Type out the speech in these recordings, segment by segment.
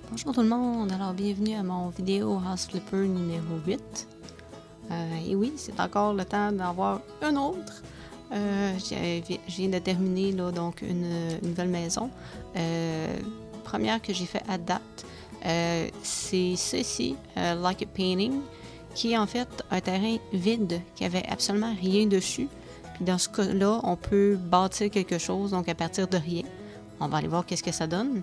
Bonjour tout le monde, alors bienvenue à mon vidéo House Flipper numéro 8. Et oui, c'est encore le temps d'en voir un autre. Je viens de terminer là, donc une nouvelle maison. Première que j'ai fait à date, c'est ceci, Like a Painting, qui est en fait un terrain vide, qui avait absolument rien dessus. Puis dans ce cas-là, on peut bâtir quelque chose, donc à partir de rien. On va aller voir qu'est-ce que ça donne.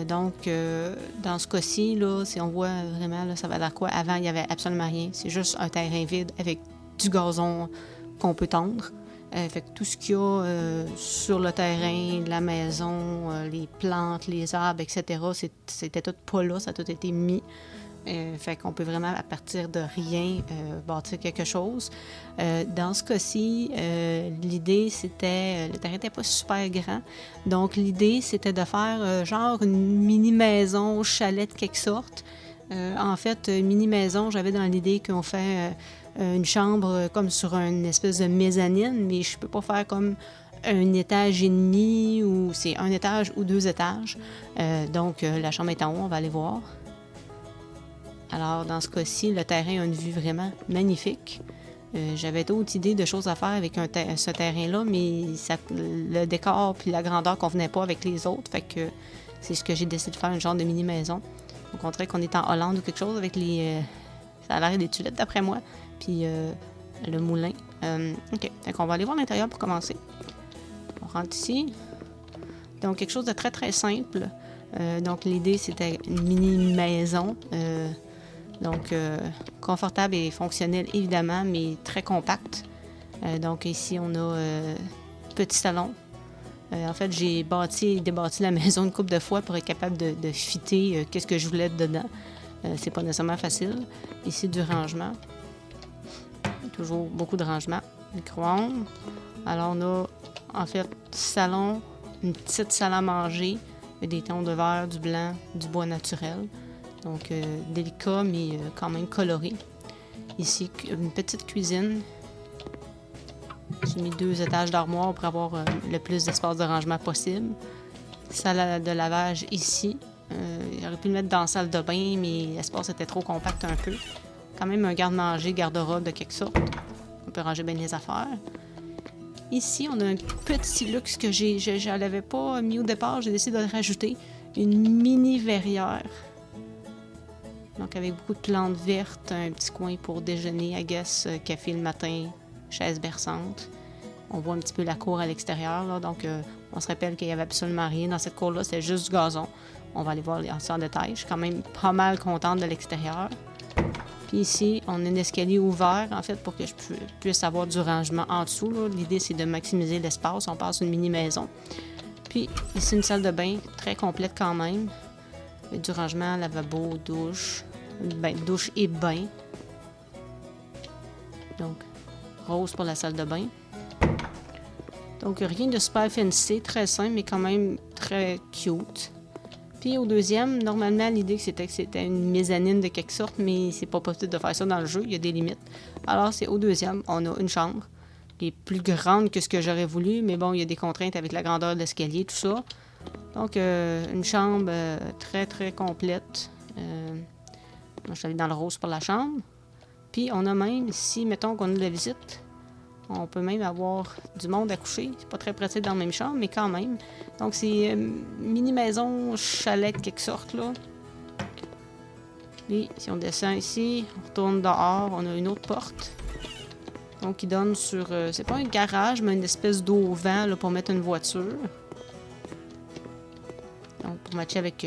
Dans ce cas-ci, là, si on voit vraiment, là, ça va l'air quoi? Avant, il n'y avait absolument rien. C'est juste un terrain vide avec du gazon qu'on peut tondre. Fait que tout ce qu'il y a sur le terrain, la maison, les plantes, les arbres, etc., c'était tout pas là, ça a tout été mis. Fait qu'on peut vraiment, à partir de rien, bâtir quelque chose. Dans ce cas-ci, l'idée, c'était... le terrain n'était pas super grand. Donc, l'idée, c'était de faire genre une mini-maison, chalet de quelque sorte. En fait, mini-maison, j'avais dans l'idée qu'on fait une chambre comme sur une espèce de mezzanine, mais je peux pas faire comme un étage et demi, ou c'est un étage ou 2 étages. La chambre est en haut, on va aller voir. Alors, dans ce cas-ci, le terrain a une vue vraiment magnifique. J'avais d'autres idées de choses à faire avec ce terrain-là, mais le décor puis la grandeur ne convenait pas avec les autres. Fait que c'est ce que j'ai décidé de faire, une genre de mini-maison. Au contraire qu'on est en Hollande ou quelque chose avec les... ça a l'air des tuilettes d'après moi. Puis le moulin. OK. Fait qu'on va aller voir l'intérieur pour commencer. On rentre ici. Donc, quelque chose de très, très simple. Donc, l'idée, c'était une mini-maison. Confortable et fonctionnel, évidemment, mais très compact. Donc, ici, on a petit salon. En fait, j'ai bâti et débâti la maison une couple de fois pour être capable de fitter qu'est-ce que je voulais dedans. C'est pas nécessairement facile. Ici, du rangement. Toujours beaucoup de rangement. Micro-ondes. Alors, on a, en fait, salon, une petite salle à manger, des tons de verre, du blanc, du bois naturel. Donc, délicat, mais quand même coloré. Ici, une petite cuisine. J'ai mis 2 étages d'armoire pour avoir le plus d'espace de rangement possible. Salle de lavage ici. J'aurais pu le mettre dans la salle de bain, mais l'espace était trop compact un peu. Quand même un garde-manger, garde-robe de quelque sorte. On peut ranger bien les affaires. Ici, on a un petit luxe que je l'avais pas mis au départ. J'ai décidé de le rajouter. Une mini verrière. Donc, avec beaucoup de plantes vertes, un petit coin pour déjeuner, I guess, café le matin, chaise berçante. On voit un petit peu la cour à l'extérieur, là. Donc, on se rappelle qu'il n'y avait absolument rien dans cette cour-là, c'était juste du gazon. On va aller voir ça en détail. Je suis quand même pas mal contente de l'extérieur. Puis ici, on a un escalier ouvert, en fait, pour que je puisse avoir du rangement en dessous, là. L'idée, c'est de maximiser l'espace. On passe une mini-maison. Puis, ici, une salle de bain très complète quand même. Du rangement, lavabo, douche, douche et bain. Donc, rose pour la salle de bain. Donc, rien de super fancy, très simple, mais quand même très cute. Puis au deuxième, normalement, l'idée c'était que c'était une mezzanine de quelque sorte, mais c'est pas possible de faire ça dans le jeu, il y a des limites. Alors, c'est au deuxième, on a une chambre qui est plus grande que ce que j'aurais voulu, mais bon, il y a des contraintes avec la grandeur de l'escalier, tout ça. Donc, une chambre très, très complète. Moi, je suis allée dans le rose pour la chambre. Puis, on a même, si, mettons qu'on a de la visite, on peut même avoir du monde à coucher. C'est pas très pratique dans la même chambre, mais quand même. Donc, c'est une mini-maison, chalet de quelque sorte, là. Puis, si on descend ici, on retourne dehors, on a une autre porte. Donc, qui donne sur... c'est pas un garage, mais une espèce d'auvent, là, pour mettre une voiture. Donc, pour matcher avec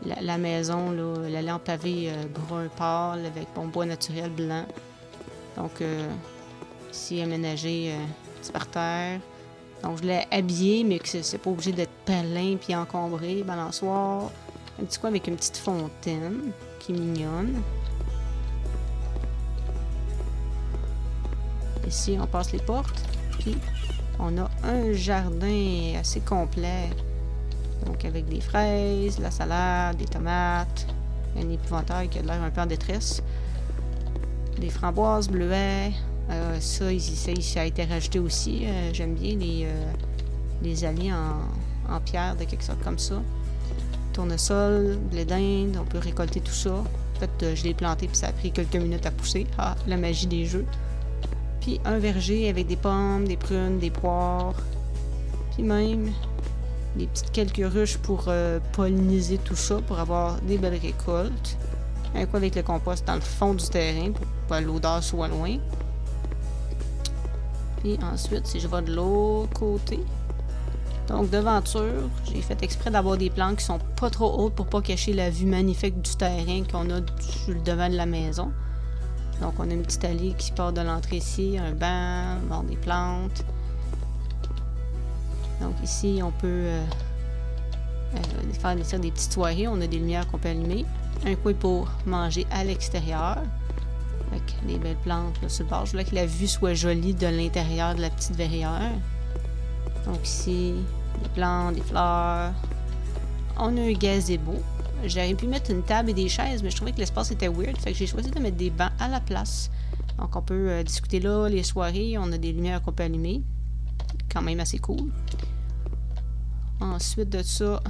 la maison, là, la lampe pavée brun pâle avec bois naturel blanc. Donc, ici, aménagé petit parterre. Donc, je l'ai habillé, mais que c'est pas obligé d'être plein puis encombré. Balançoire. Un petit coin avec une petite fontaine qui est mignonne. Ici, on passe les portes. Puis, on a un jardin assez complet. Donc, avec des fraises, la salade, des tomates, un épouvantail qui a l'air un peu en détresse, des framboises, bleuets. Ça a été rajouté aussi. J'aime bien les allées en pierre de quelque sorte comme ça. tournesol, blé d'Inde, on peut récolter tout ça. En fait, je l'ai planté puis ça a pris quelques minutes à pousser. Ah, la magie des jeux. Puis un verger avec des pommes, des prunes, des poires. Puis même des petites quelques ruches pour polliniser tout ça, pour avoir des belles récoltes. Un coin avec le compost dans le fond du terrain pour que l'odeur soit loin. Puis ensuite, si je vais de l'autre côté, donc devanture, j'ai fait exprès d'avoir des plantes qui sont pas trop hautes pour pas cacher la vue magnifique du terrain qu'on a sur le devant de la maison. Donc on a une petite allée qui part de l'entrée ici, un banc, bon, des plantes. Donc ici, on peut faire des petites soirées, on a des lumières qu'on peut allumer. Un coin pour manger à l'extérieur, avec les belles plantes là, sur le bord. Je voulais que la vue soit jolie de l'intérieur de la petite verrière. Donc ici, des plantes, des fleurs. On a un gazebo. J'aurais pu mettre une table et des chaises, mais je trouvais que l'espace était weird, fait que j'ai choisi de mettre des bancs à la place. Donc on peut discuter là, les soirées, on a des lumières qu'on peut allumer. Quand même assez cool. Ensuite de ça,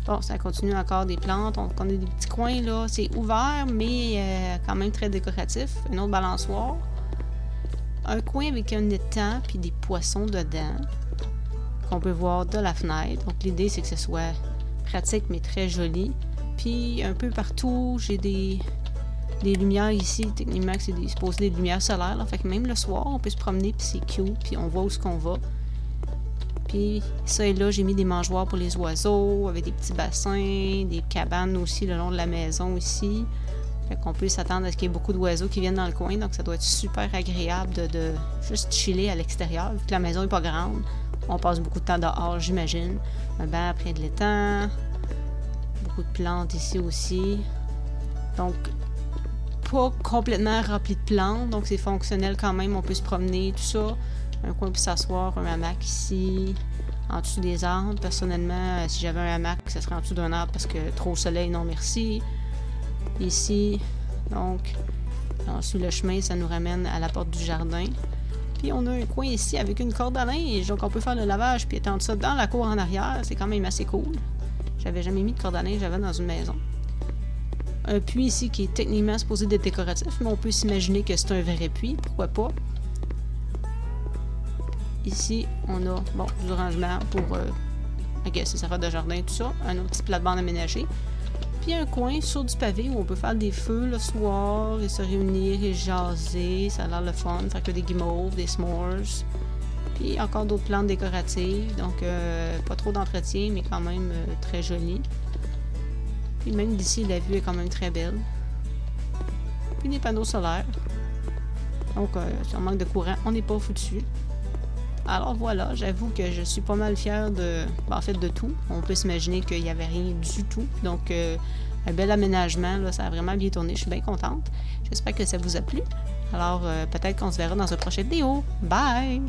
bon, ça continue encore des plantes. Donc on a des petits coins là, c'est ouvert, mais quand même très décoratif. Un autre balançoire. Un coin avec un étang puis des poissons dedans qu'on peut voir de la fenêtre. Donc l'idée c'est que ce soit pratique mais très joli. Puis un peu partout, j'ai des lumières ici. Techniquement, c'est supposé des lumières solaires. Là. Fait que même le soir, on peut se promener puis c'est cute. Puis on voit où est-ce qu'on va. Puis ça et là, j'ai mis des mangeoires pour les oiseaux avec des petits bassins, des cabanes aussi le long de la maison ici. Fait qu'on peut s'attendre à ce qu'il y ait beaucoup d'oiseaux qui viennent dans le coin. Donc ça doit être super agréable de juste chiller à l'extérieur. Vu que la maison n'est pas grande, on passe beaucoup de temps dehors, j'imagine. Un banc près de l'étang. Beaucoup de plantes ici aussi. Donc, pas complètement rempli de plantes. Donc c'est fonctionnel quand même. On peut se promener, tout ça. Un coin pour s'asseoir, un hamac ici, en dessous des arbres. Personnellement, si j'avais un hamac, ça serait en dessous d'un arbre parce que trop de soleil, non merci. Ici, donc, sur le chemin, ça nous ramène à la porte du jardin. Puis on a un coin ici avec une corde à linge, donc on peut faire le lavage puis étendre ça dans la cour en arrière. C'est quand même assez cool. J'avais jamais mis de corde à linge, j'avais dans une maison. Un puits ici qui est techniquement supposé d'être décoratif, mais on peut s'imaginer que c'est un vrai puits, pourquoi pas. Ici, on a du rangement pour ses affaires de jardin, tout ça. Un autre petit plate-bande aménagé. Puis un coin sur du pavé où on peut faire des feux le soir et se réunir et jaser. Ça a l'air le fun. Faire que des guimauves, des s'mores. Puis encore d'autres plantes décoratives. Donc, pas trop d'entretien, mais quand même très joli. Puis même d'ici, la vue est quand même très belle. Puis des panneaux solaires. Donc, si on manque de courant, on n'est pas foutu. Alors voilà, j'avoue que je suis pas mal fière de tout. On peut s'imaginer qu'il n'y avait rien du tout. Donc, un bel aménagement, là, ça a vraiment bien tourné. Je suis bien contente. J'espère que ça vous a plu. Alors, peut-être qu'on se verra dans un prochain vidéo. Bye!